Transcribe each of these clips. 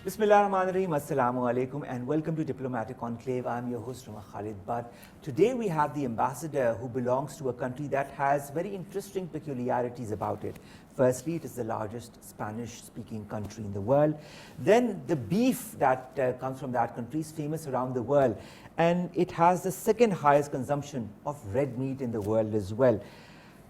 Bismillahirrahmanirrahim. Assalamu alaikum and welcome to Diplomatic Enclave. I'm your host, Khalid. But today we have the ambassador who belongs to a country that has very interesting peculiarities about it. Firstly, it is the largest Spanish-speaking country in the world. Then the beef that comes from that country is famous around the world. And it has the second highest consumption of red meat in the world as well.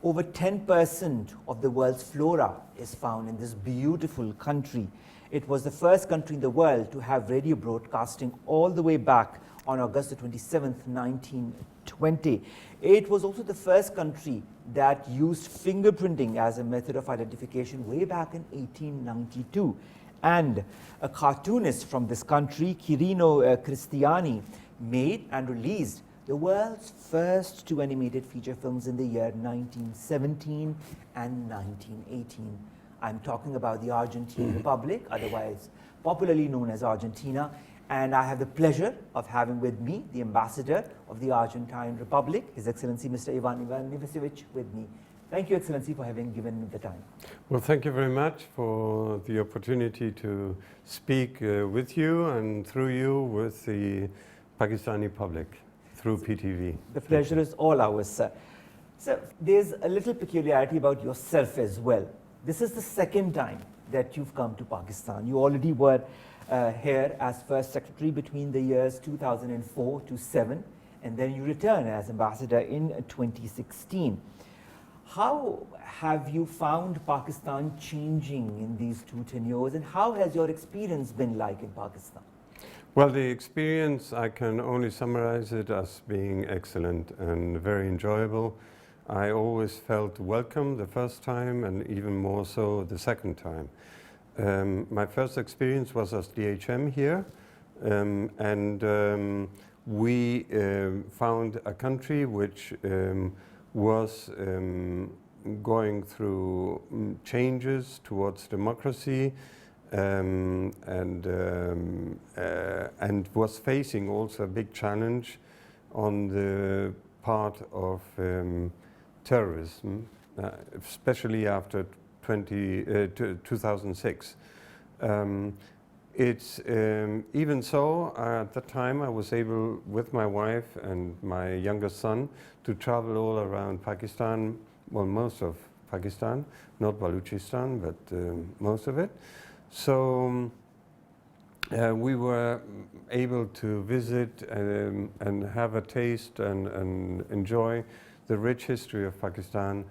Over 10% of the world's flora is found in this beautiful country. It was the first country in the world to have radio broadcasting all the way back on August 27th, 1920. It was also the first country that used fingerprinting as a method of identification way back in 1892. And a cartoonist from this country, Quirino Cristiani, made and released the world's first two animated feature films in the year 1917 and 1918. I'm talking about the Argentine Republic, otherwise popularly known as Argentina, and I have the pleasure of having with me the ambassador of the Argentine Republic, His Excellency Mr. Ivan Ivanisevic, with me. Thank you, Excellency, for having given me the time. Well, thank you very much for the opportunity to speak with you and through you with the Pakistani public through PTV. The pleasure is all ours, sir. So there's a little peculiarity about yourself as well. This is the second time that you've come to Pakistan. You already were here as First Secretary between the years 2004 to 7, and then you returned as ambassador in 2016. How have you found Pakistan changing in these two tenures, and how has your experience been like in Pakistan? Well, the experience, I can only summarize it as being excellent and very enjoyable. I always felt welcome the first time and even more so the second time. My first experience was as DHM here, and we found a country which was going through changes towards democracy and was facing also a big challenge on the part of terrorism, especially after 2006. Even so, at that time I was able, with my wife and my younger son, to travel all around Pakistan, well, most of Pakistan, not Balochistan, but most of it. So we were able to visit and have a taste and enjoy the rich history of Pakistan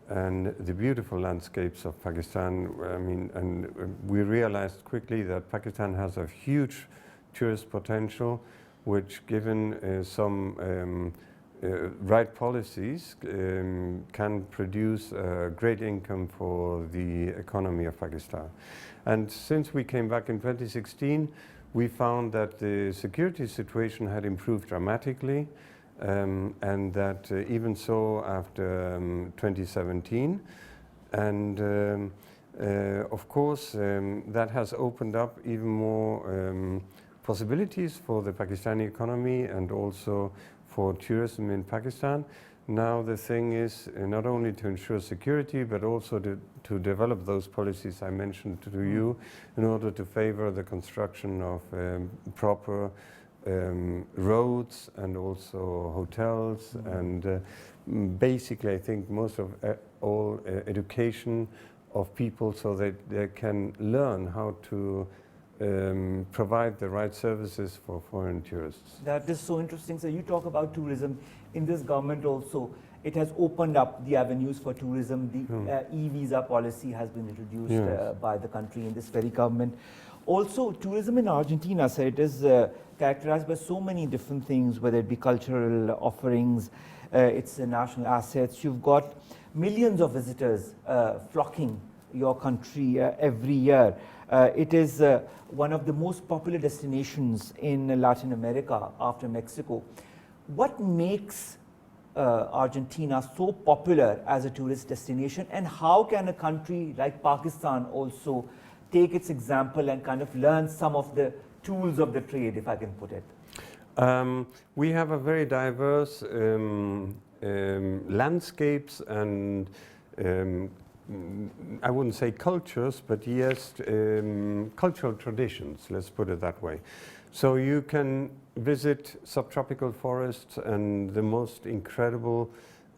and the beautiful landscapes of Pakistan. I mean, and we realized quickly that Pakistan has a huge tourist potential, which, given some right policies, can produce a great income for the economy of Pakistan. And since we came back in 2016, we found that the security situation had improved dramatically. And that even so after 2017, and of course that has opened up even more possibilities for the Pakistani economy and also for tourism in Pakistan. Now the thing is not only to ensure security, but also to develop those policies I mentioned to you in order to favor the construction of proper roads and also hotels, and basically I think most of all education of people, so that they can learn how to provide the right services for foreign tourists. That is so interesting. So you talk about tourism. In this government also, it has opened up the avenues for tourism. The e-visa policy has been introduced by the country in this very government. Also, tourism in Argentina, so it is characterized by so many different things, whether it be cultural offerings, its national assets. You've got millions of visitors flocking your country every year. It is one of the most popular destinations in Latin America after Mexico. What makes Argentina so popular as a tourist destination, and how can a country like Pakistan also take its example and kind of learn some of the tools of the trade, if I can put it? We have a very diverse landscapes and I wouldn't say cultures, but yes, cultural traditions, let's put it that way. So you can visit subtropical forests and the most incredible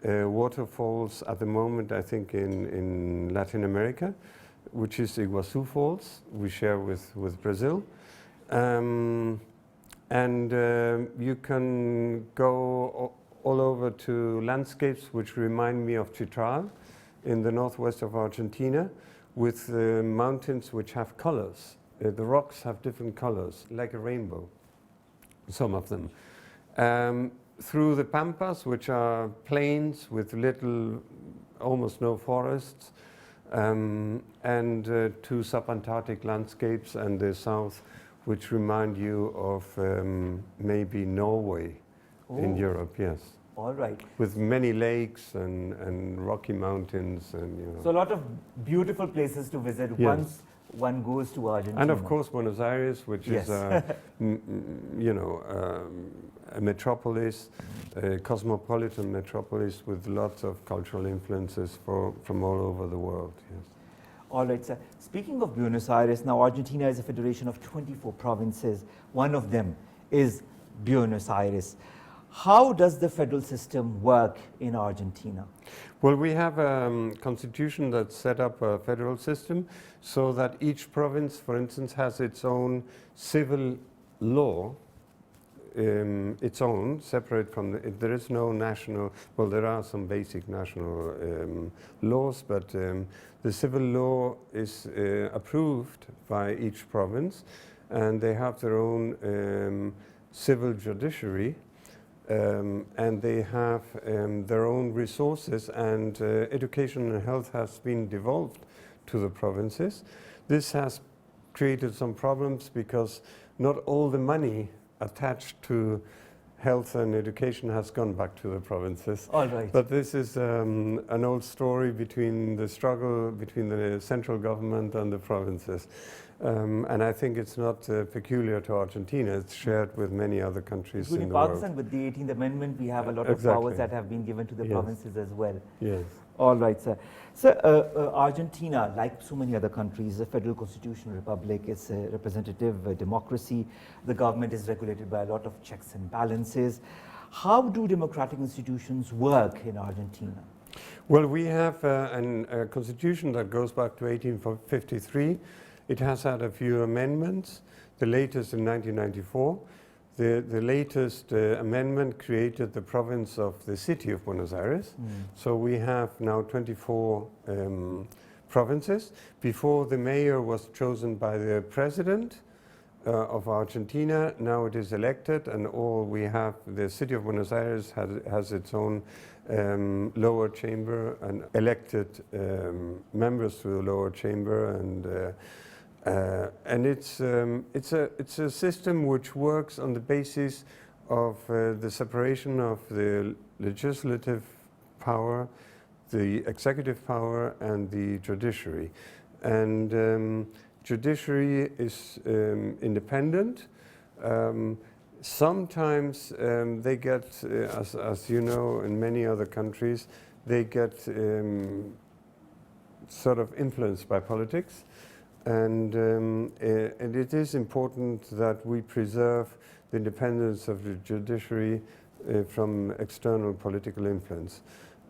waterfalls at the moment, I think, in Latin America, which is Iguazu Falls, we share with Brazil. And you can go all over to landscapes which remind me of Chitral in the northwest of Argentina, with mountains which have colors. The rocks have different colors, like a rainbow, some of them. Through the pampas, which are plains with little, almost no forests, and to subantarctic landscapes and the south, which remind you of maybe Norway in Europe, yes. All right. With many lakes and rocky mountains and, you know. So a lot of beautiful places to visit once one goes to Argentina. And of course Buenos Aires, which is a metropolis, a cosmopolitan metropolis with lots of cultural influences from all over the world. Yes. All right, sir. Speaking of Buenos Aires, now Argentina is a federation of 24 provinces. One of them is Buenos Aires. How does the federal system work in Argentina? Well, we have a constitution that set up a federal system so that each province, for instance, has its own civil law, its own, separate from there is no national, well, there are some basic national laws, but the civil law is approved by each province, and they have their own civil judiciary. And they have their own resources, and education and health has been devolved to the provinces. This has created some problems because not all the money attached to health and education has gone back to the provinces. All right. But this is an old story between the struggle between the central government and the provinces. And I think it's not peculiar to Argentina. It's shared with many other countries in the world. Pakistan, with the 18th Amendment, we have a lot of powers that have been given to the provinces as well. Yes. All right, sir. So Argentina, like so many other countries, is a federal constitutional republic. It's a representative democracy. The government is regulated by a lot of checks and balances. How do democratic institutions work in Argentina? Well, we have a constitution that goes back to 1853. It has had a few amendments, the latest in 1994. The latest amendment created the province of the city of Buenos Aires. So we have now 24 provinces. Before, the mayor was chosen by the president of Argentina. Now it is elected, and we have, the city of Buenos Aires has its own lower chamber and elected members to the lower chamber, and it's a system which works on the basis of the separation of the legislative power, the executive power, and the judiciary. And judiciary is independent. Sometimes they get, as you know, in many other countries, they get sort of influenced by politics. And it is important that we preserve the independence of the judiciary from external political influence.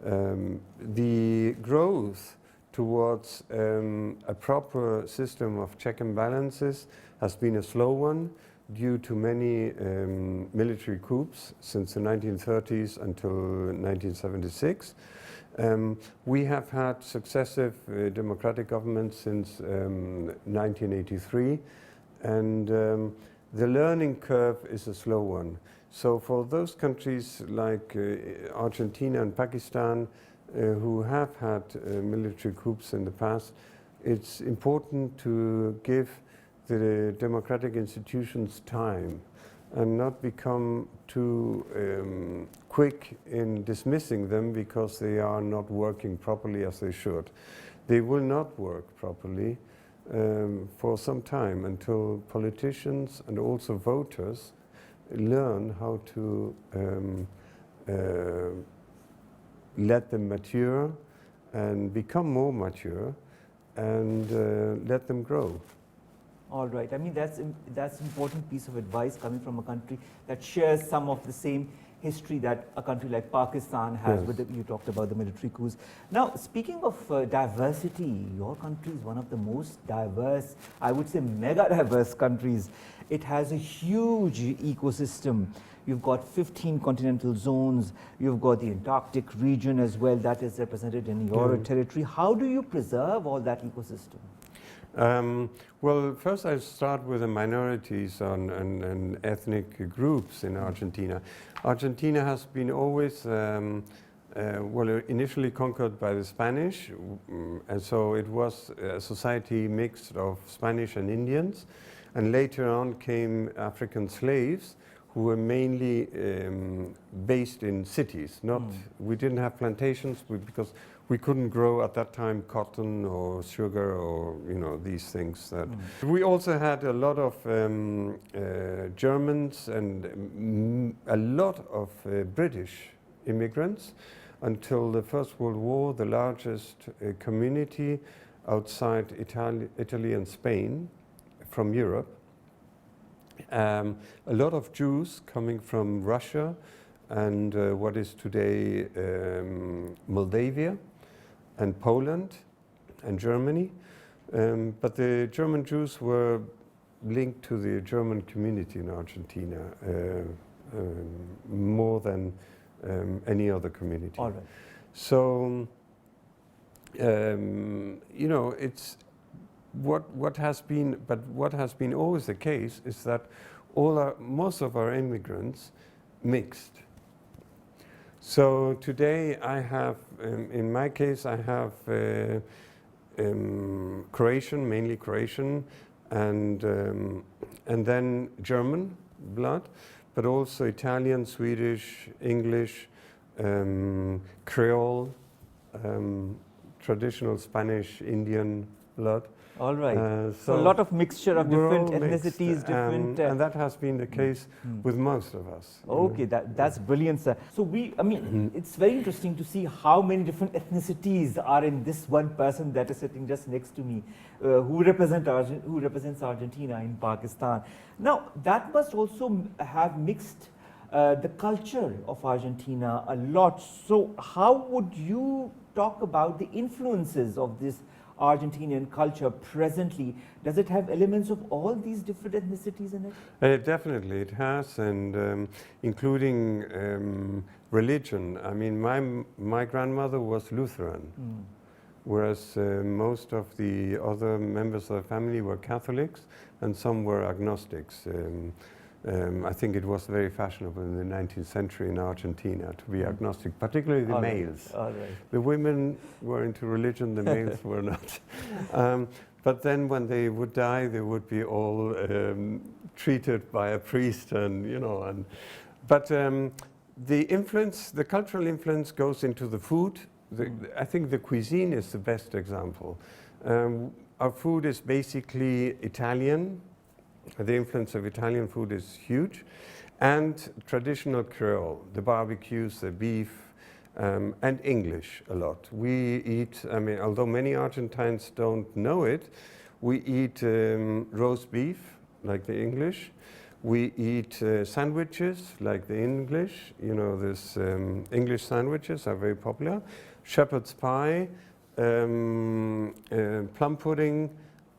The growth towards a proper system of check and balances has been a slow one due to many military coups since the 1930s until 1976. We have had successive democratic governments since 1983, and the learning curve is a slow one. So for those countries like Argentina and Pakistan who have had military coups in the past, it's important to give the democratic institutions time and not become too quick in dismissing them because they are not working properly as they should. They will not work properly for some time until politicians and also voters learn how to let them mature and become more mature and let them grow. All right. I mean, that's important piece of advice coming from a country that shares some of the same history that a country like Pakistan has. Yes. With you talked about the military coups. Now, speaking of diversity, your country is one of the most diverse, I would say mega diverse countries. It has a huge ecosystem. You've got 15 continental zones. You've got the Antarctic region as well that is represented in your territory. How do you preserve all that ecosystem? Well, first I'll start with the minorities and ethnic groups in Argentina. Argentina has been always, well, initially conquered by the Spanish, and so it was a society mixed of Spanish and Indians, and later on came African slaves who were mainly based in cities. We didn't have plantations because we couldn't grow at that time cotton or sugar or these things. We also had a lot of Germans and a lot of British immigrants until the First World War. The largest community outside Italy and Spain from Europe. A lot of Jews coming from Russia and what is today Moldavia and Poland and Germany. But the German Jews were linked to the German community in Argentina more than any other community. All right. So, it's what has been always the case is that most of our immigrants mixed. So today I have, in my case, I have Croatian, mainly Croatian, and then German blood, but also Italian, Swedish, English, Creole, traditional Spanish, Indian blood. All right. So a lot of mixture of different ethnicities, mixed, and that has been the case with most of us. Okay, that's brilliant, sir. So it's very interesting to see how many different ethnicities are in this one person that is sitting just next to me, who represents Argentina in Pakistan. Now, that must also have mixed the culture of Argentina a lot. So how would you talk about the influences of this Argentinian culture presently? Does it have elements of all these different ethnicities in it? Definitely it has, and including religion. I mean, my grandmother was Lutheran, whereas most of the other members of the family were Catholics and some were agnostics. I think it was very fashionable in the 19th century in Argentina to be agnostic, particularly the males. All right. The women were into religion, the males were not. But then when they would die, they would be all treated by a priest but the influence, the cultural influence goes into the food. I think the cuisine is the best example. Our food is basically Italian. The influence of Italian food is huge, and traditional Creole, the barbecues, the beef, and English a lot. We eat, I mean, although many Argentines don't know it, we eat roast beef, like the English. We eat sandwiches, like the English. This English sandwiches are very popular. Shepherd's pie, plum pudding,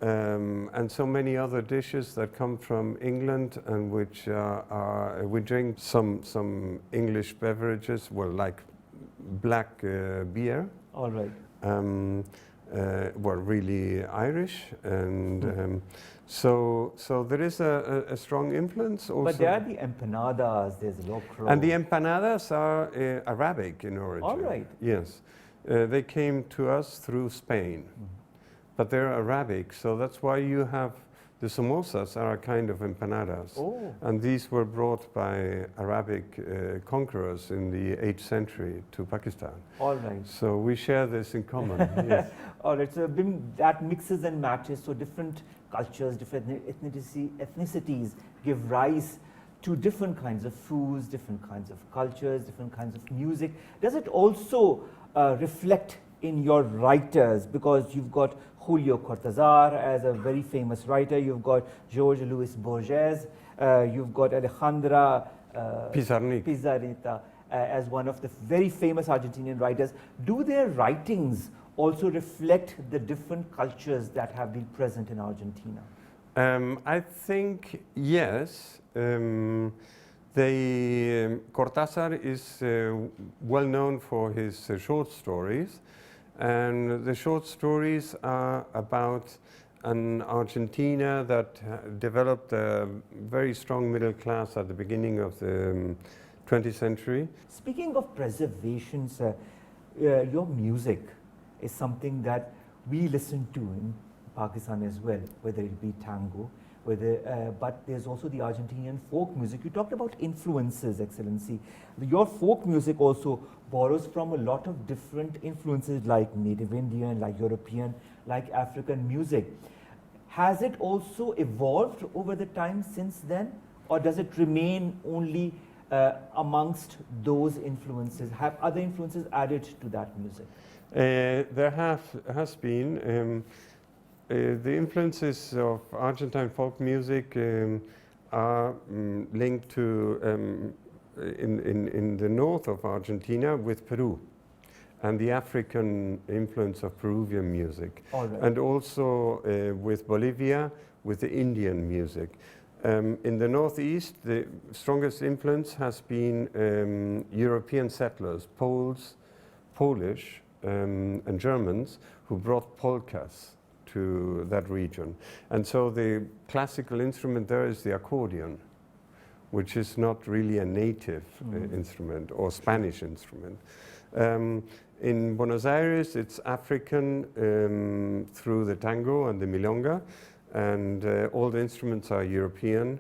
and so many other dishes that come from England, and which we drink some English beverages, well, like black beer. All right. Really Irish, and so there is a strong influence also. But there are the empanadas, there's locro. And the empanadas are Arabic in origin. All right. Yes. They came to us through Spain. But they're Arabic, so that's why you have the samosas are a kind of empanadas. Oh. And these were brought by Arabic conquerors in the 8th century to Pakistan. All right. So we share this in common. Yes. All right, so that mixes and matches, so different cultures, different ethnicities give rise to different kinds of foods, different kinds of cultures, different kinds of music. Does it also reflect in your writers, because you've got Julio Cortázar as a very famous writer, you've got Jorge Luis Borges, you've got Alejandra Pizarrita as one of the very famous Argentinian writers. Do their writings also reflect the different cultures that have been present in Argentina? I think yes. Cortázar is well known for his short stories, and the short stories are about an Argentina that developed a very strong middle class at the beginning of the 20th century. Speaking of preservation, sir, your music is something that we listen to in Pakistan as well, whether it be tango, but there's also the Argentinian folk music. You talked about influences, Excellency. Your folk music also borrows from a lot of different influences like Native Indian, like European, like African music. Has it also evolved over the time since then, or does it remain only amongst those influences? Have other influences added to that music? There has been. The influences of Argentine folk music are linked to, in the north of Argentina, with Peru and the African influence of Peruvian music. Right. And also with Bolivia, with the Indian music. In the northeast, the strongest influence has been European settlers, Poles, Polish, and Germans, who brought polkas to that region. And so the classical instrument there is the accordion, which is not really a native instrument or Spanish instrument. In Buenos Aires, it's African through the tango and the milonga, and all the instruments are European,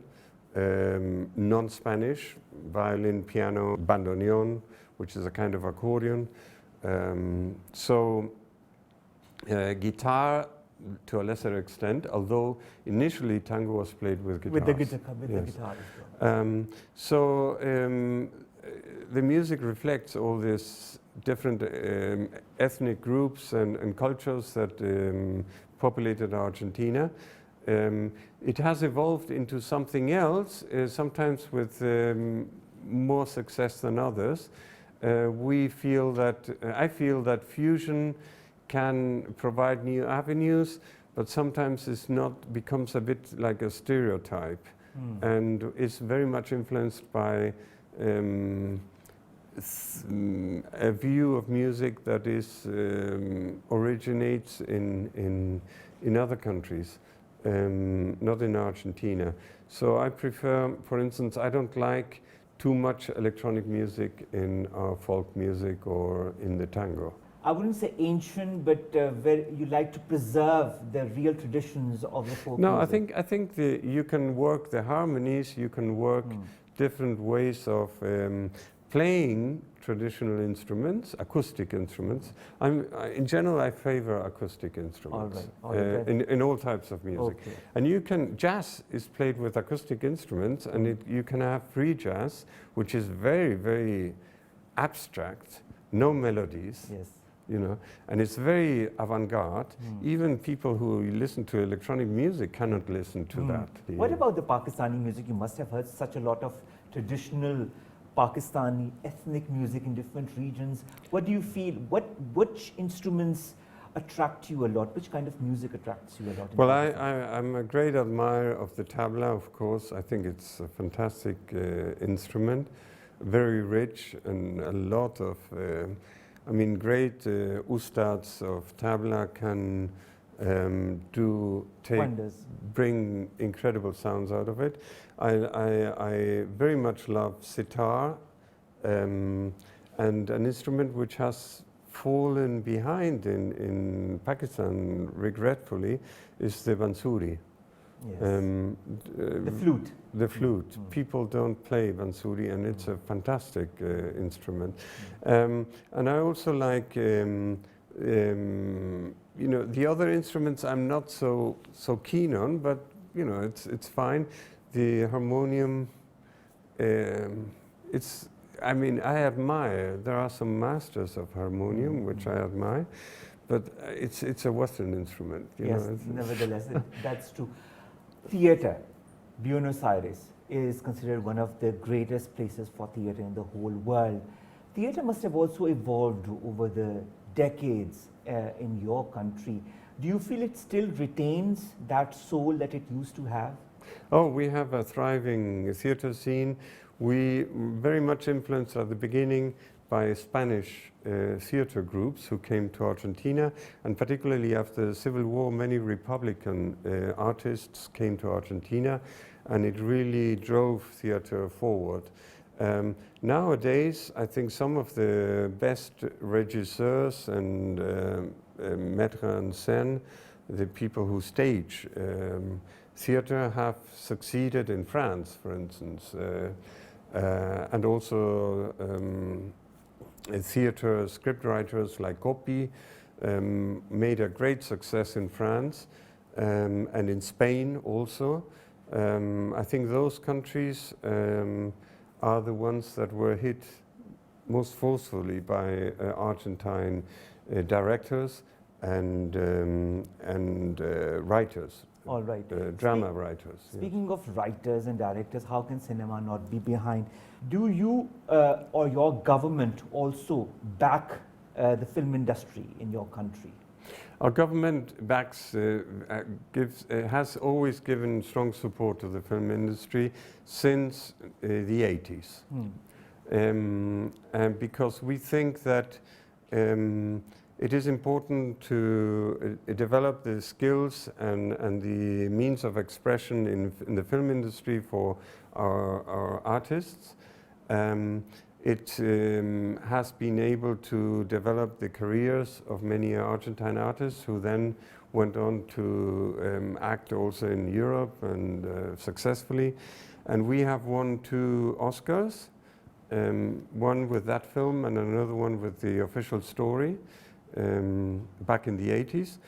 non-Spanish, violin, piano, bandoneon, which is a kind of accordion. Guitar, to a lesser extent, although initially tango was played with guitars. With the guitar as well. The music reflects all these different ethnic groups and cultures that populated Argentina. It has evolved into something else, sometimes with more success than others. I feel that fusion can provide new avenues, but sometimes becomes a bit like a stereotype, and is very much influenced by a view of music that originates in other countries, not in Argentina. So I prefer, for instance, I don't like too much electronic music in our folk music or in the tango. I wouldn't say ancient, but you like to preserve the real traditions of the folk music. No, I think you can work the harmonies, you can work different ways of playing traditional instruments, acoustic instruments. In general, I favor acoustic instruments. All right. In all types of music. Okay. And jazz is played with acoustic instruments, and you can have free jazz, which is very, very abstract, no melodies. Yes. And it's very avant-garde. Even people who listen to electronic music cannot listen to that. What about the Pakistani music? You must have heard such a lot of traditional Pakistani ethnic music in different regions. What do you feel? Which instruments attract you a lot? Which kind of music attracts you a lot? Well, I'm a great admirer of the tabla, of course. I think it's a fantastic instrument, very rich, and a lot of great ustads of tabla can bring incredible sounds out of it. I very much love sitar, and an instrument which has fallen behind in Pakistan, regretfully, is the bansuri. Yes. The flute. The flute. People don't play bansuri, and it's a fantastic instrument. And I also like, the other instruments I'm not so keen on, but it's fine. The harmonium, it's I mean, I admire. There are some masters of harmonium which I admire, but it's a Western instrument. You Yes, know, nevertheless, that's true. Theater, Buenos Aires is considered one of the greatest places for theater in the whole world. Theater must have also evolved over the decades in your country. Do you feel it still retains that soul that it used to have? Oh, we have a thriving theater scene. We very much influenced at the beginning by Spanish theater groups who came to Argentina, and particularly after the Civil War, many Republican artists came to Argentina, and it really drove theater forward. Nowadays, I think some of the best regisseurs and maîtres en scène, the people who stage theater, have succeeded in France, for instance, and also theater scriptwriters like Coppi made a great success in France and in Spain also. I think those countries are the ones that were hit most forcefully by Argentine directors and writers. All right. Drama writers. Speaking of writers and directors, how can cinema not be behind? Do you or your government also back the film industry in your country? Our government has always given strong support to the film industry since the 80s. And because we think that it is important to develop the skills and the means of expression in the film industry for our artists. It has been able to develop the careers of many Argentine artists who then went on to act also in Europe and successfully. And we have won 2 Oscars, one with that film and another one with the official story. Back in the 80s,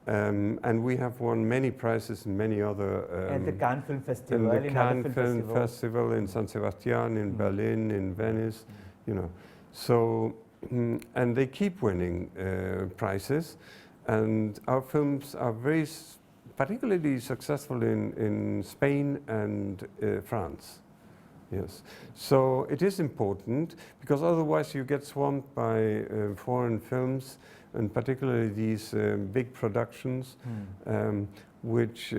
and we have won many prizes in many other. And the Cannes Film Festival, and the Cannes Film Festival in San Sebastian, in Berlin, in Venice, you know. So, and they keep winning prizes, and our films are very particularly successful in Spain and France. Yes, so it is important because otherwise you get swamped by foreign films, and particularly these big productions, which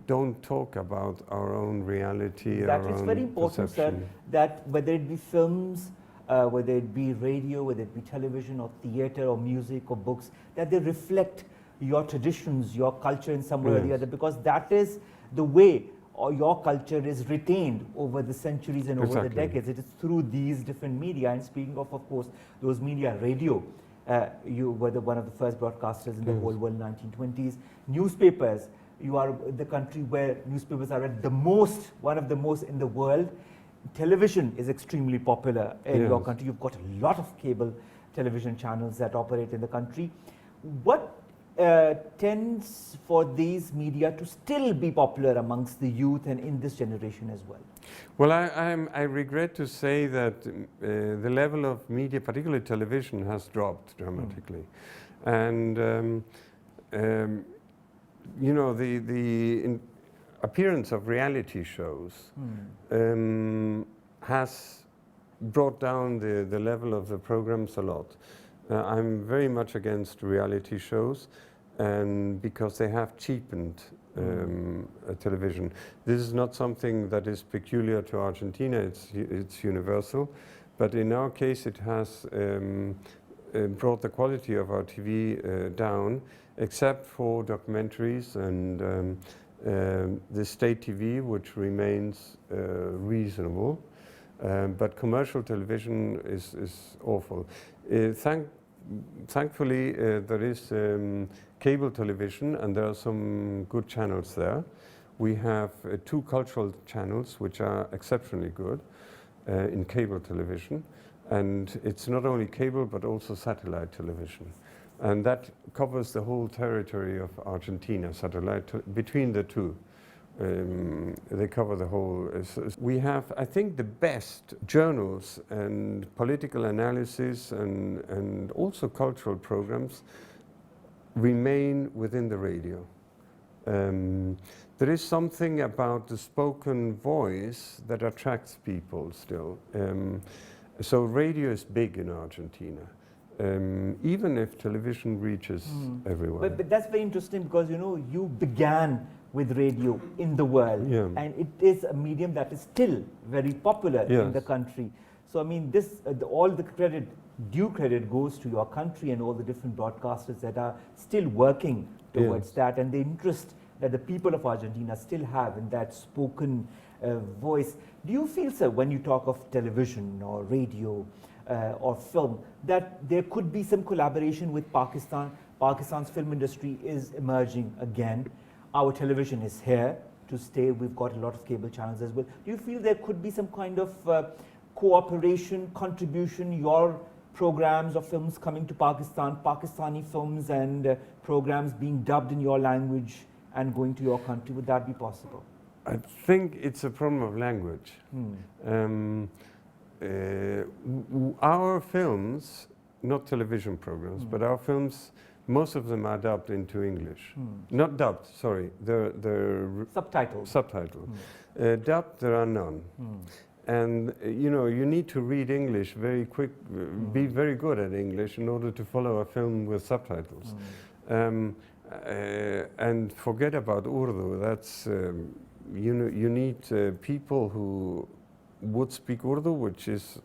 don't talk about our own reality. That is very important, sir, that whether it be films, whether it be radio, whether it be television or theater or music or books, that they reflect your traditions, your culture in some way or the other, because that is the way or your culture is retained over the centuries and over the decades. It is through these different media. And speaking of course, those media, radio, you were one of the first broadcasters in the whole world, 1920s. Newspapers, you are the country where newspapers are at the most, one of the most in the world. Television is extremely popular in your country. You've got a lot of cable television channels that operate in the country. What tends for these media to still be popular amongst the youth and in this generation as well? Well, I regret to say that the level of media, particularly television, has dropped dramatically. And, you know, the appearance of reality shows has brought down the level of the programs a lot. I'm very much against reality shows, and because they have cheapened television. This is not something that is peculiar to Argentina, it's universal, but in our case it has brought the quality of our TV down, except for documentaries and the state TV, which remains reasonable, but commercial television is awful. Thankfully, there is cable television, and there are some good channels there. We have 2 cultural channels, which are exceptionally good in cable television. And it's not only cable, but also satellite television. And that covers the whole territory of Argentina, between the 2. They cover the whole. We have, I think, the best journals and political analysis and also cultural programs remain within the radio. There is something about the spoken voice that attracts people still. So radio is big in Argentina, even if television reaches everywhere. But that's very interesting because, you know, you began with radio in the world, Yeah. and it is a medium that is still very popular in Yes. the country. So I mean, this all the credit, due credit, goes to your country and all the different broadcasters that are still working towards Yes. that, and the interest that the people of Argentina still have in that spoken voice. Do you feel, sir, when you talk of television or radio or film, that there could be some collaboration with Pakistan? Pakistan's film industry is emerging again. Our television is here to stay. We've got a lot of cable channels as well. Do you feel there could be some kind of cooperation, contribution, your programs or films coming to Pakistan, Pakistani films and programs being dubbed in your language and going to your country? Would that be possible? I think it's a problem of language. Our films, not television programs, but our films, most of them are dubbed into English. Not dubbed, sorry, they're Subtitles. subtitled. Dubbed, there are none. And you know, you need to read English very quick, be very good at English in order to follow a film with subtitles. And forget about Urdu. That's you need people who would speak Urdu, which is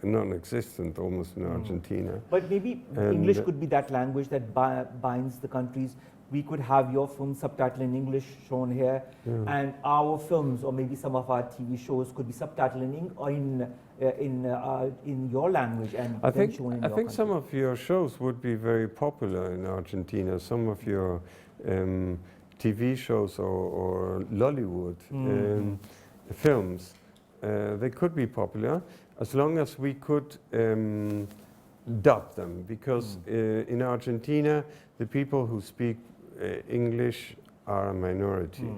non-existent almost in Argentina. But maybe English could be that language that binds the countries. We could have your film subtitled in English shown here, and our films or maybe some of our TV shows could be subtitled in your language and I then think shown in I your think country. some of your shows would be very popular in Argentina. Some of your TV shows or Lollywood films, they could be popular as long as we could dub them, because in Argentina the people who speak English are a minority.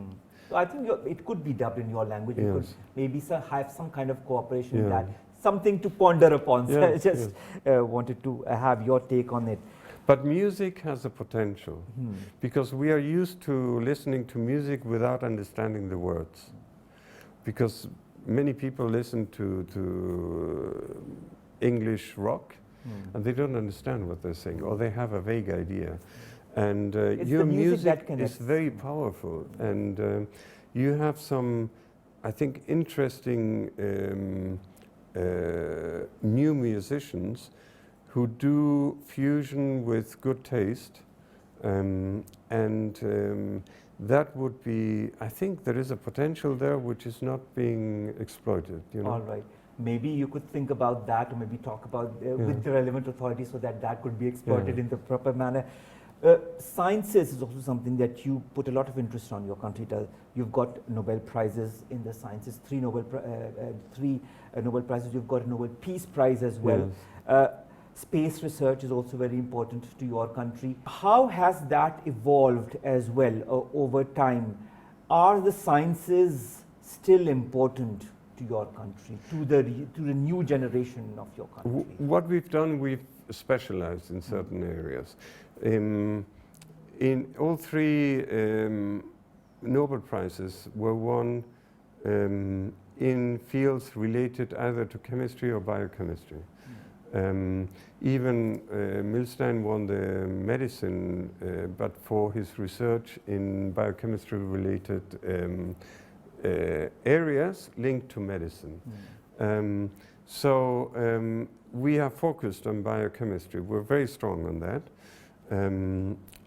So I think it could be dubbed in your language. You could Yes. maybe have some kind of cooperation in Yeah. that. Something to ponder upon. So I Yes, just wanted to have your take on it. But music has a potential, because we are used to listening to music without understanding the words. Because many people listen to English rock and they don't understand what they're saying, or they have a vague idea. And It's your the music that music connects. is very powerful, and you have some, I think, interesting new musicians who do fusion with good taste, and that would be, I think there is a potential there which is not being exploited. You know? All right. Maybe you could think about that, or maybe talk about with the relevant authorities so that that could be exploited in the proper manner. Sciences is also something that you put a lot of interest on. Your country does. You've got Nobel Prizes in the sciences, three Nobel Prizes. You've got a Nobel Peace Prize as well. Yes. Space research is also very important to your country. How has that evolved as well over time? Are the sciences still important to your country, to the new generation of your country? What we've done, we've specialized in certain areas. In all three Nobel Prizes were won in fields related either to chemistry or biochemistry. Even Milstein won the medicine, but for his research in biochemistry related areas linked to medicine. So we have focused on biochemistry. We're very strong on that.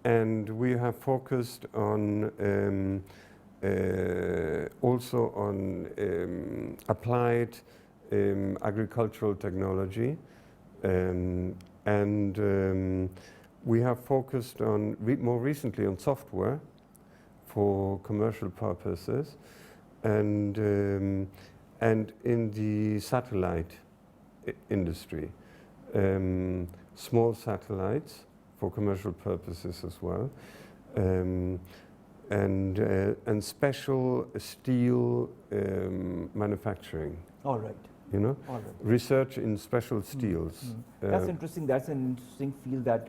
And we have focused on also on applied agricultural technology. And we have focused on, more recently, on software for commercial purposes, and in the satellite industry, small satellites for commercial purposes as well. and special steel manufacturing. All right. You know, All right. research in special steels. That's interesting. That's an interesting field that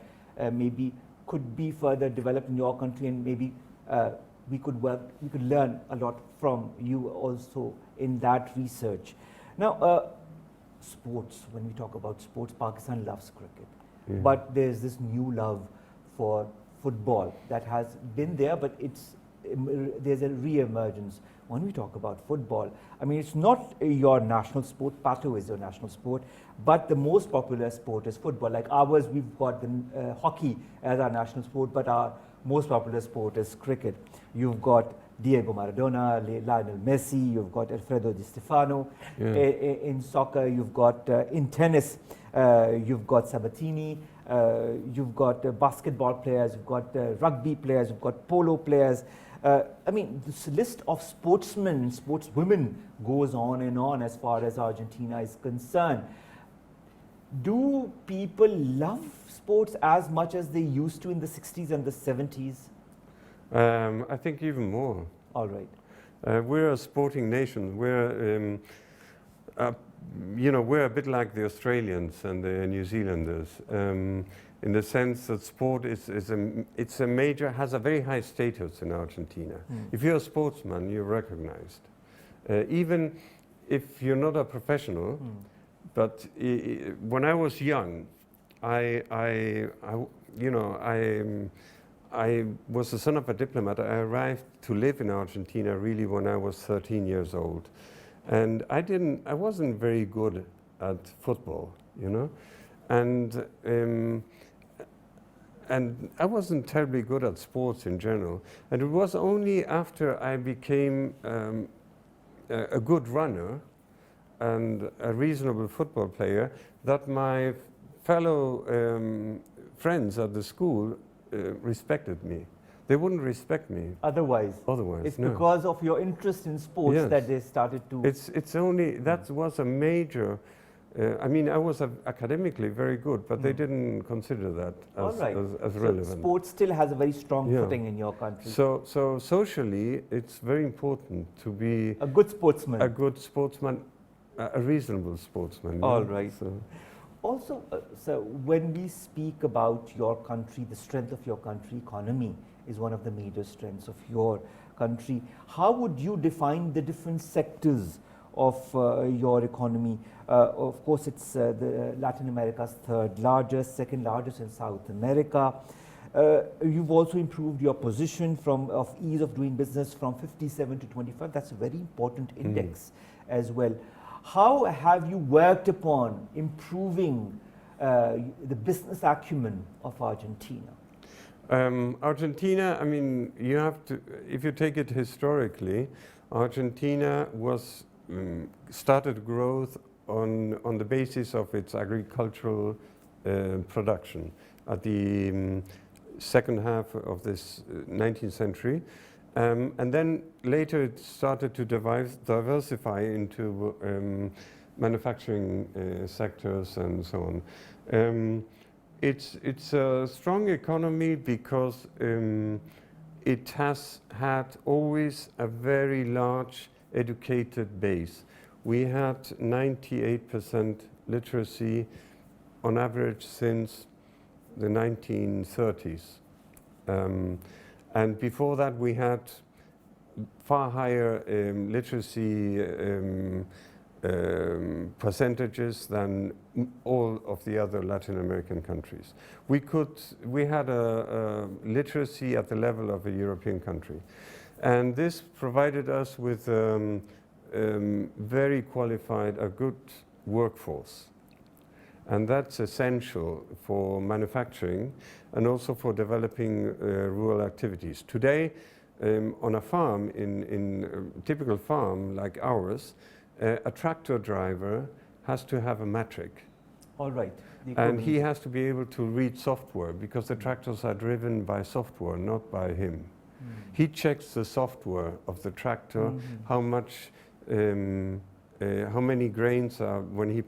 maybe could be further developed in your country, and maybe we could learn a lot from you also in that research. Now, sports. When we talk about sports, Pakistan loves cricket, but there's this new love for football that has been there, but there's a re-emergence. When we talk about football, I mean, it's not your national sport. Pato is your national sport, but the most popular sport is football. Like ours, we've got the hockey as our national sport, but our most popular sport is cricket. You've got Diego Maradona, Lionel Messi, you've got Alfredo Di Stefano. In soccer, you've got, in tennis, you've got Sabatini, you've got basketball players, you've got rugby players, you've got polo players. I mean, this list of sportsmen, sportswomen goes on as far as Argentina is concerned. Do people love sports as much as they used to in the 60s and the 70s? I think even more. All right. We're a sporting nation. We're, we're a bit like the Australians and the New Zealanders, in the sense that sport has a very high status in Argentina. If you're a sportsman, you're recognized, even if you're not a professional. But when I was young, I was the son of a diplomat. I arrived to live in Argentina really when I was 13 years old. And I wasn't very good at football, you know. And I wasn't terribly good at sports in general. And it was only after I became a good runner and a reasonable football player that my fellow friends at the school respected me. They wouldn't respect me Otherwise, it's no. because of your interest in sports that they started to. It's only that was a major. I mean, I was academically very good, but they didn't consider that as relevant. So sports still has a very strong footing in your country. So socially, it's very important to be a good sportsman. A good sportsman, a reasonable sportsman. All right. Also, so when we speak about your country, the strength of your country, economy is one of the major strengths of your country. How would you define the different sectors of your economy? Of course, it's the Latin America's third largest, second largest in South America. You've also improved your position of ease of doing business from 57 to 25. That's a very important index as well. How have you worked upon improving the business acumen of Argentina? Argentina, I mean, you have to, if you take it historically, Argentina was started growth on the basis of its agricultural production at the second half of this 19th century. And then later it started to diversify into manufacturing sectors and so on. It's a strong economy because it has had always a very large educated base. We had 98% literacy on average since the 1930s. And before that, we had far higher literacy percentages than all of the other Latin American countries. We had a literacy at the level of a European country. And this provided us with very qualified, a good workforce. And that's essential for manufacturing and also for developing rural activities. Today, on a farm, in a typical farm like ours, a tractor driver has to have a matric. All right. And he has to be able to read software because the tractors are driven by software, not by him. He checks the software of the tractor, how many grains are when he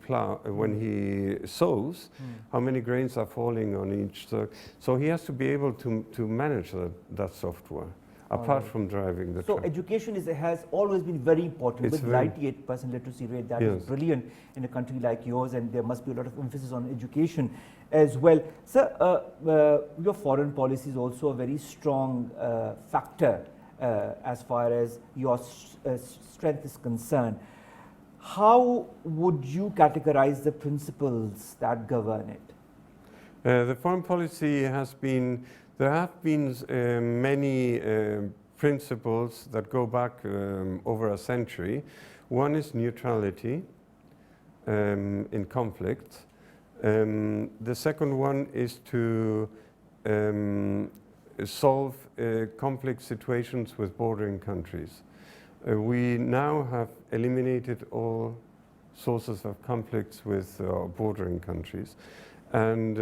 sows, how many grains are falling on each. So he has to be able to manage that software. apart from driving the So truck. education has always been very important. It's With very- 98% literacy rate, that is Yes. brilliant in a country like yours, and there must be a lot of emphasis on education as well. Sir, your foreign policy is also a very strong factor as far as your strength is concerned. How would you categorize the principles that govern it? The foreign policy has been, there have been many principles that go back over a century. One is neutrality in conflict. The second one is to solve conflict situations with bordering countries. We now have eliminated all sources of conflicts with bordering countries. And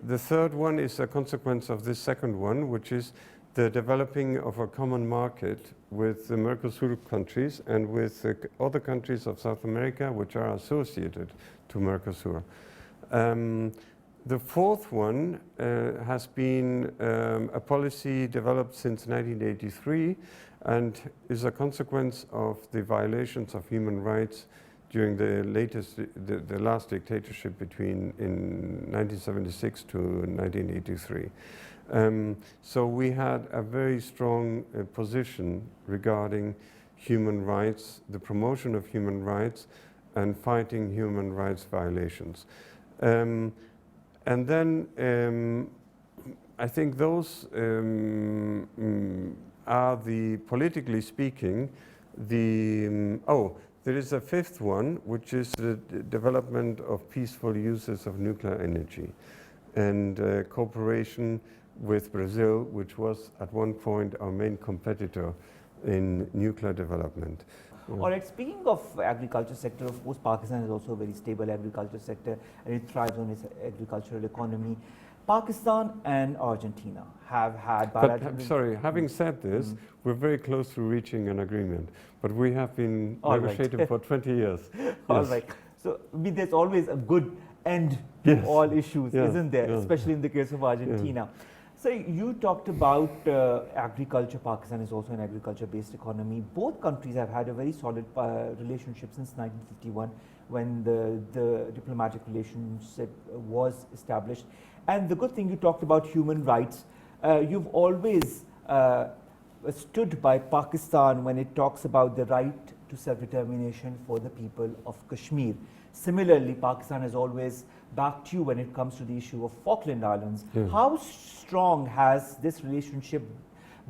the third one is a consequence of this second one, which is the developing of a common market with the Mercosur countries and with other countries of South America which are associated to Mercosur. The fourth one has been a policy developed since 1983 and is a consequence of the violations of human rights during the last dictatorship in 1976 to 1983. So we had a very strong position regarding human rights, the promotion of human rights, and fighting human rights violations. And then I think those are the, politically speaking, there is a fifth one, which is the development of peaceful uses of nuclear energy and cooperation with Brazil, which was at one point our main competitor in nuclear development. All right, speaking of agriculture sector, of course, Pakistan is also a very stable agriculture sector and it thrives on its agricultural economy. Pakistan and Argentina have had bilateral... But sorry, having said this, we're very close to reaching an agreement, but we have been negotiating for 20 years. All Yes. right. So there's always a good end to all issues, isn't there? Especially in the case of Argentina. So you talked about agriculture. Pakistan is also an agriculture-based economy. Both countries have had a very solid relationship since 1951 when the diplomatic relationship was established. And the good thing, you talked about human rights. You've always stood by Pakistan when it talks about the right to self-determination for the people of Kashmir. Similarly, Pakistan has always backed you when it comes to the issue of Falkland Islands. How strong has this relationship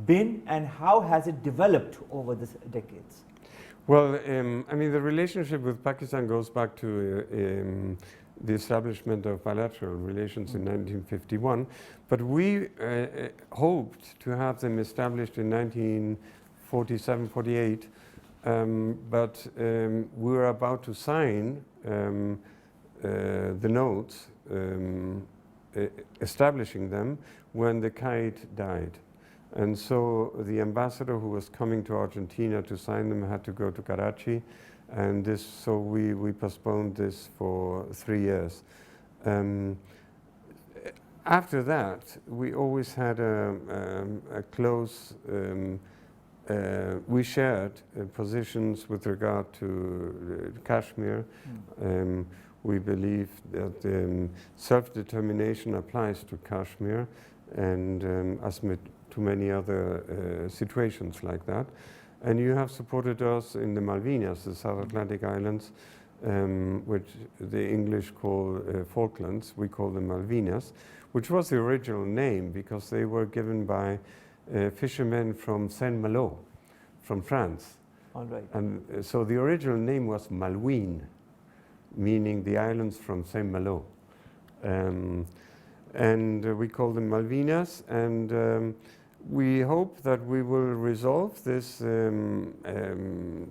been and how has it developed over the decades? Well, I mean, the relationship with Pakistan goes back to the establishment of bilateral relations in 1951, but we hoped to have them established in 1947, 48, but we were about to sign the notes establishing them when the Khalid died. And so the ambassador who was coming to Argentina to sign them had to go to Karachi, and so we postponed this for 3 years. After that, we always had a close, we shared positions with regard to Kashmir. We believe that self-determination applies to Kashmir and as to many other situations like that. And you have supported us in the Malvinas, the South Atlantic Islands, which the English call Falklands. We call them Malvinas, which was the original name because they were given by fishermen from Saint-Malo, from France. All right. And so the original name was Malouine, meaning the islands from Saint-Malo. And we call them Malvinas, and we hope that we will resolve this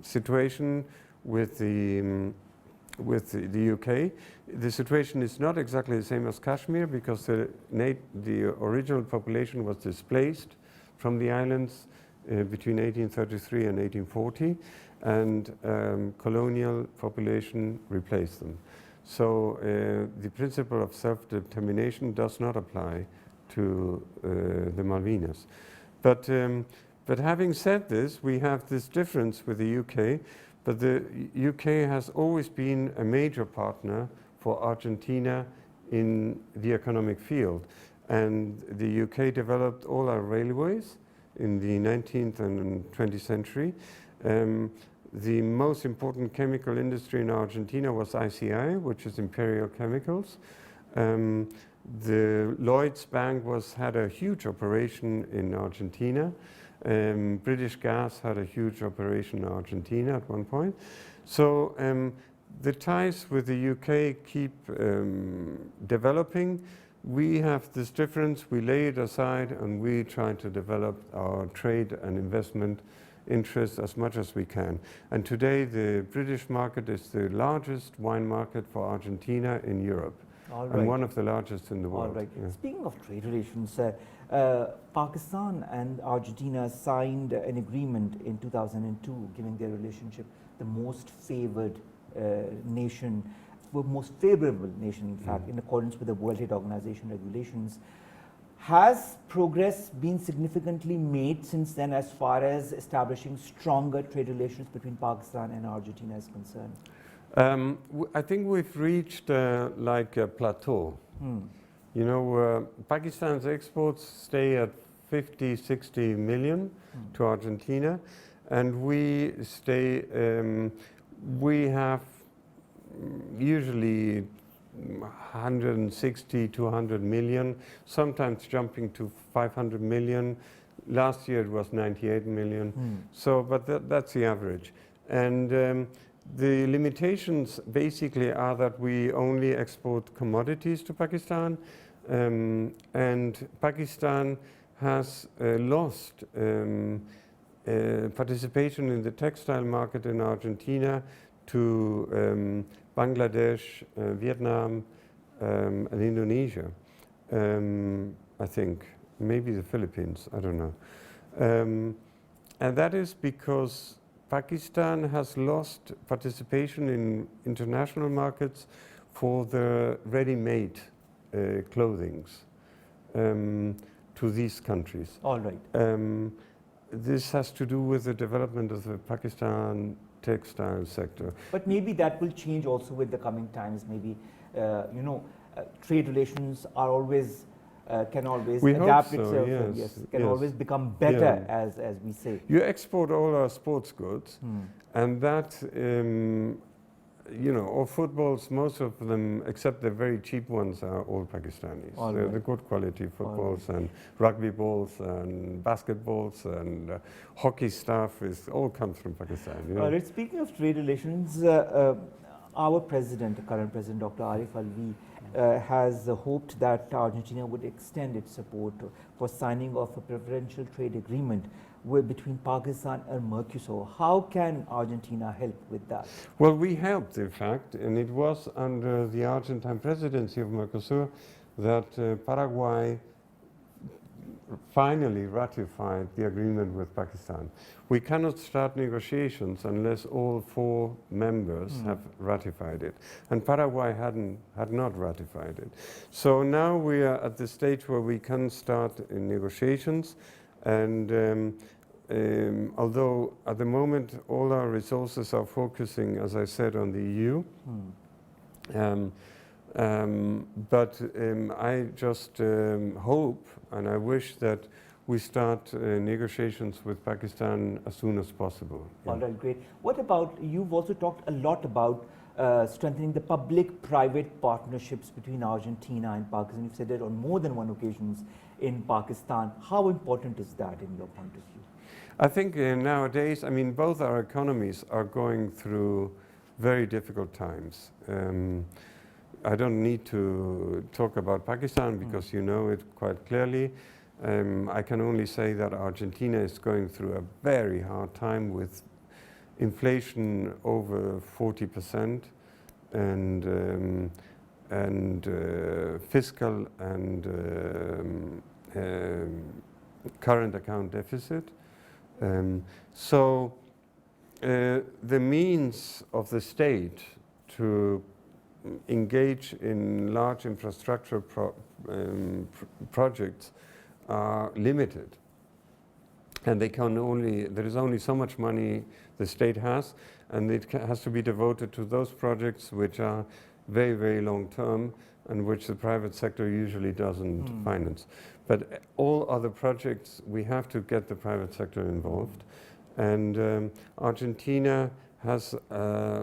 situation with the UK. The situation is not exactly the same as Kashmir because the original population was displaced from the islands between 1833 and 1840, and colonial population replaced them. So the principle of self-determination does not apply to the Malvinas. But having said this, we have this difference with the UK, but the UK has always been a major partner for Argentina in the economic field. And the UK developed all our railways in the 19th and 20th century. The most important chemical industry in Argentina was ICI, which is Imperial Chemicals. The Lloyds Bank had a huge operation in Argentina. British Gas had a huge operation in Argentina at one point. So the ties with the UK keep developing. We have this difference, we lay it aside, and we try to develop our trade and investment interests as much as we can. And today the British market is the largest wine market for Argentina in Europe. All right. And one of the largest in the world. All right. Yeah. Speaking of trade relations, Pakistan and Argentina signed an agreement in 2002, giving their relationship the most favored nation, most favorable nation, in fact, in accordance with the World Trade Organization regulations. Has progress been significantly made since then as far as establishing stronger trade relations between Pakistan and Argentina is concerned? I think we've reached like a plateau. You know, Pakistan's exports stay at 50, 60 million to Argentina, and we stay, we have usually 160, 200 million, sometimes jumping to 500 million. Last year it was 98 million. So, but that's the average. And the limitations basically are that we only export commodities to Pakistan, and Pakistan has lost participation in the textile market in Argentina to Bangladesh, Vietnam, and Indonesia, I think, maybe the Philippines, I don't know. And that is because Pakistan has lost participation in international markets for the ready-made clothings to these countries. All right. This has to do with the development of the Pakistan textile sector. But maybe that will change also with the coming times. Maybe, you know, trade relations are always, can always We adapt hope so, itself. yes, Can yes. always become better, Yeah. as we say. You export all our sports goods, and that, you know, all footballs, most of them, except the very cheap ones, are all Pakistanis. All They're right. the good quality footballs and rugby balls and basketballs and hockey stuff all comes from Pakistan. You know? All right. Speaking of trade relations, our president, the current president, Dr. Arif Alvi, has hoped that Argentina would extend its support for signing of a preferential trade agreement between Pakistan and Mercosur. How can Argentina help with that? Well, we helped, in fact, and it was under the Argentine presidency of Mercosur that Paraguay finally ratified the agreement with Pakistan. We cannot start negotiations unless all 4 members have ratified it, and Paraguay had not ratified it. So now we are at the stage where we can start negotiations, and although at the moment all our resources are focusing, as I said, on the EU, but I just hope and I wish that we start negotiations with Pakistan as soon as possible. All right, great. What about, you've also talked a lot about strengthening the public-private partnerships between Argentina and Pakistan. You've said that on more than one occasions in Pakistan. How important is that in your point of view? I think nowadays, I mean, both our economies are going through very difficult times. I don't need to talk about Pakistan because you know it quite clearly. I can only say that Argentina is going through a very hard time with inflation over 40% and fiscal and current account deficit. So the means of the state to engage in large infrastructure projects are limited. And there is only so much money the state has, and it has to be devoted to those projects which are very, very long term and which the private sector usually doesn't finance. But all other projects, we have to get the private sector involved. And Argentina has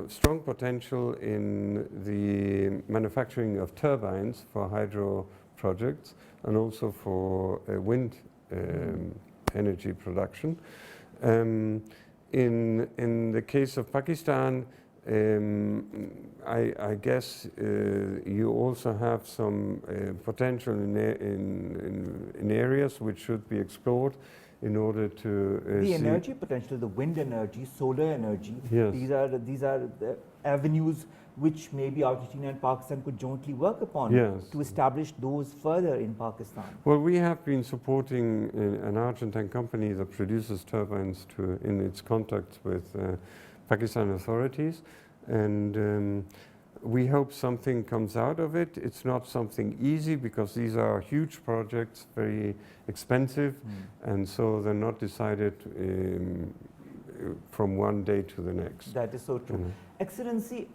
strong potential in the manufacturing of turbines for hydro projects and also for wind energy production. In the case of Pakistan, I guess you also have some potential in areas which should be explored in order to the energy potential, the wind energy, solar energy. Yes. These are the avenues which maybe Argentina and Pakistan could jointly work upon to establish those further in Pakistan. Well, we have been supporting an Argentine company that produces turbines in its contacts with Pakistan authorities, and we hope something comes out of it. It's not something easy because these are huge projects, very expensive, and so they're not decided from one day to the next. That is so true. Excellency,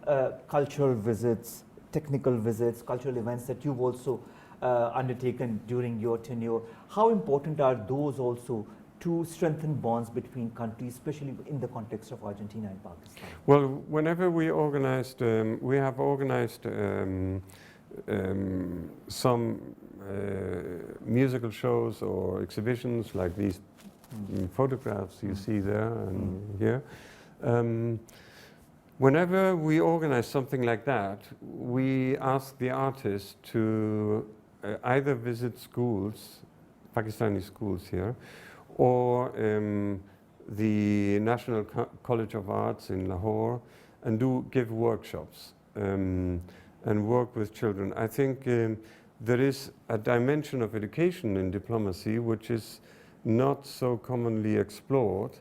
cultural visits, technical visits, cultural events that you've also undertaken during your tenure, how important are those also to strengthen bonds between countries, especially in the context of Argentina and Pakistan? Well, whenever we have organized some musical shows or exhibitions like these photographs you see there and here. Whenever we organize something like that, we ask the artists to either visit schools, Pakistani schools here, or the National College of Arts in Lahore, and give workshops and work with children. I think there is a dimension of education in diplomacy which is not so commonly explored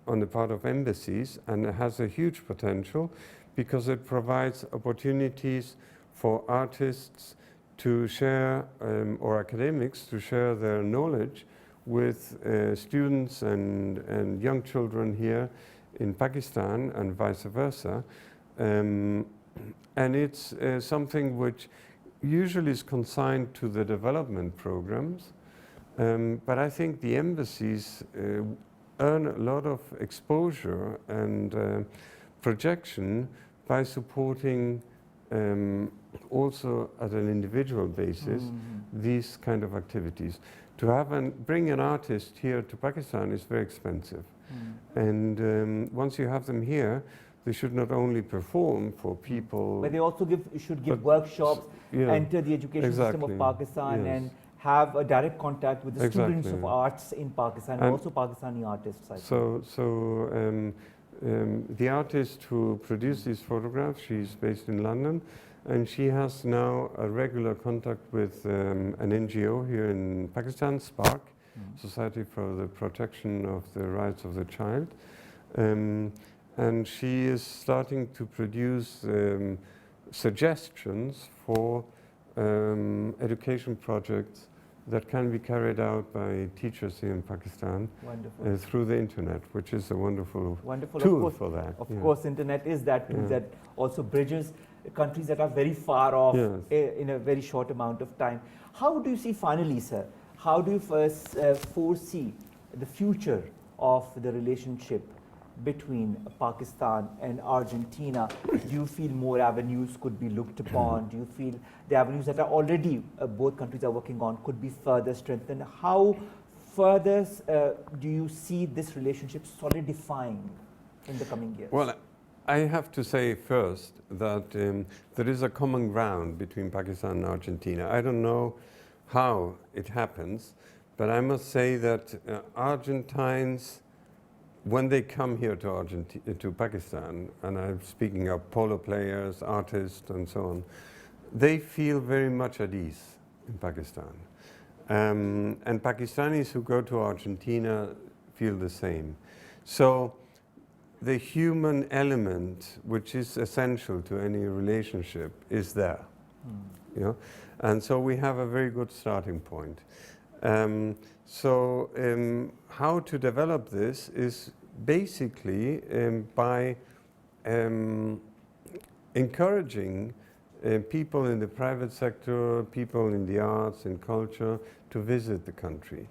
on the part of embassies, and it has a huge potential because it provides opportunities for artists to share, or academics to share their knowledge with students and young children here in Pakistan and vice versa. And it's something which usually is consigned to the development programs. But I think the embassies earn a lot of exposure and projection by supporting also at an individual basis these kind of activities. To bring an artist here to Pakistan is very expensive. And once you have them here, they should not only perform for people, but they also should give workshops, enter the education system of Pakistan, and have a direct contact with the students of arts in Pakistan, and also Pakistani artists. The artist who produced these photographs, she's based in London, and she has now a regular contact with an NGO here in Pakistan, SPARC, Society for the Protection of the Rights of the Child. And she is starting to produce suggestions for education projects that can be carried out by teachers here in Pakistan through the internet, which is a wonderful tool for that. Of course, internet is that tool that also bridges countries that are very far off in a very short amount of time. How do you see, finally, sir, how do you first foresee the future of the relationship between Pakistan and Argentina? Do you feel more avenues could be looked upon? Do you feel the avenues that are already both countries are working on could be further strengthened? How further do you see this relationship solidifying in the coming years? Well, I have to say first that there is a common ground between Pakistan and Argentina. I don't know how it happens, but I must say that Argentines, when they come here to Pakistan, and I'm speaking of polo players, artists, and so on, they feel very much at ease in Pakistan. And Pakistanis who go to Argentina feel the same. So the human element, which is essential to any relationship, is there. You know? And so we have a very good starting point. How to develop this is basically by encouraging people in the private sector, people in the arts and culture to visit the country.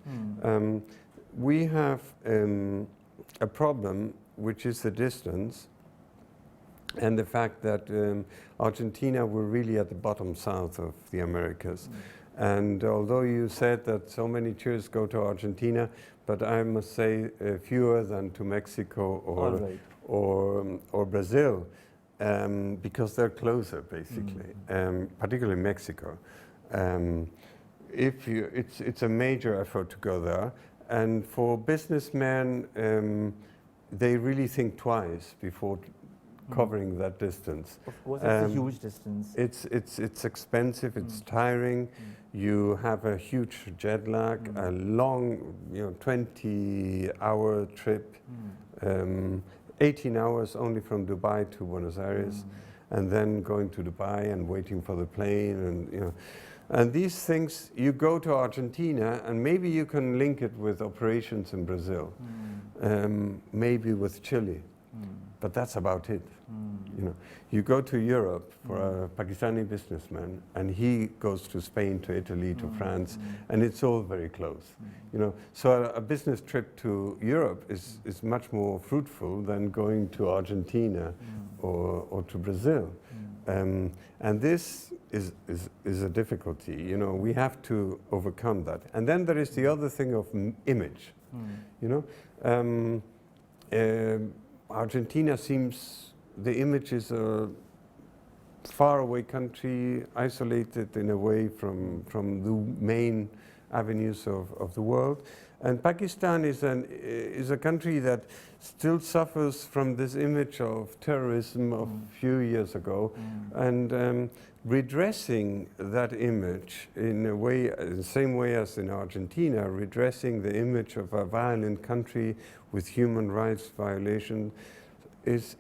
We have a problem, which is the distance and the fact that Argentina, we're really at the bottom south of the Americas. And although you said that so many tourists go to Argentina, but I must say fewer than to Mexico or Brazil, because they're closer, basically, particularly Mexico. It's a major effort to go there. And for businessmen, they really think twice before covering that distance. Of course, it's a huge distance. It's expensive, it's tiring. You have a huge jet lag, a long, 20-hour trip, 18 hours only from Dubai to Buenos Aires, and then going to Dubai and waiting for the plane, and and these things. You go to Argentina, and maybe you can link it with operations in Brazil, maybe with Chile. But that's about it. You go to Europe for a Pakistani businessman, and he goes to Spain, to Italy, to France, and it's all very close. So a business trip to Europe is much more fruitful than going to Argentina or to Brazil. And this is a difficulty. We have to overcome that. And then there is the other thing of image. Argentina seems, the image is a faraway country, isolated in a way from the main avenues of the world. And Pakistan is a country that still suffers from this image of terrorism of a few years ago. And redressing that image in a way, the same way as in Argentina, redressing the image of a violent country with human rights violation is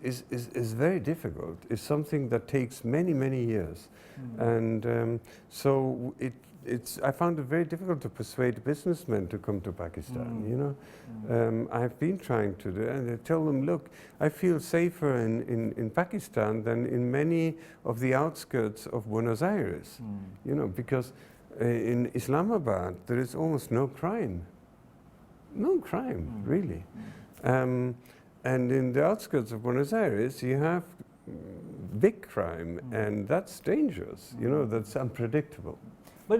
very difficult. It's something that takes many, many years. And so I found it very difficult to persuade businessmen to come to Pakistan. I've been trying to do, and I tell them, look, I feel safer in Pakistan than in many of the outskirts of Buenos Aires. Because in Islamabad there is almost no crime. No crime, really. And in the outskirts of Buenos Aires, you have big crime, and that's dangerous. That's unpredictable. But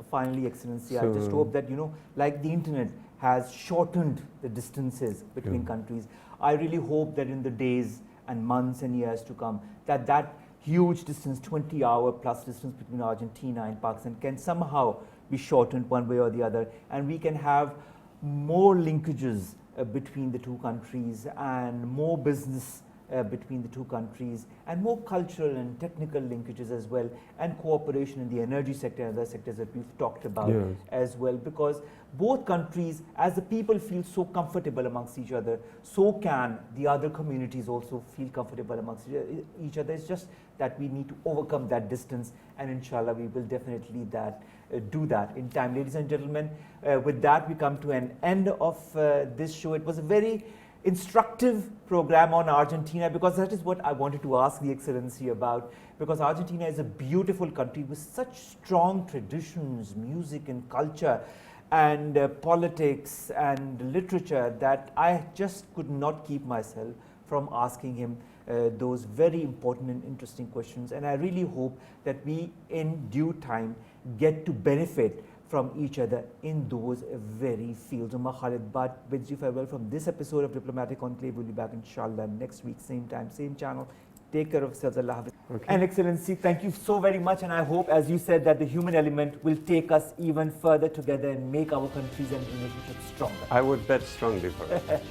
finally, Excellency, I just hope that, like the internet has shortened the distances between countries, I really hope that in the days and months and years to come, that huge distance, 20-hour plus distance between Argentina and Pakistan can somehow be shortened one way or the other, and we can have more linkages between the two countries, and more business between the two countries, and more cultural and technical linkages as well, and cooperation in the energy sector and other sectors that we've talked about as well, because both countries, as the people feel so comfortable amongst each other, so can the other communities also feel comfortable amongst each other. It's just that we need to overcome that distance, and inshallah we will definitely do that in time. Ladies and gentlemen, with that we come to an end of this show. It was a very instructive program on Argentina, because that is what I wanted to ask the Excellency about, because Argentina is a beautiful country with such strong traditions, music and culture, and politics and literature, that I just could not keep myself from asking him those very important and interesting questions. And I really hope that we in due time get to benefit from each other in those very fields. Omar, Khalid bids you farewell from this episode of Diplomatic Enclave. We'll be back inshallah next week, same time, same channel. Take care of yourselves. Allah Hafiz. Okay. And Excellency, thank you so very much, and I hope, as you said, that the human element will take us even further together and make our countries and relationships stronger. I would bet strongly for it.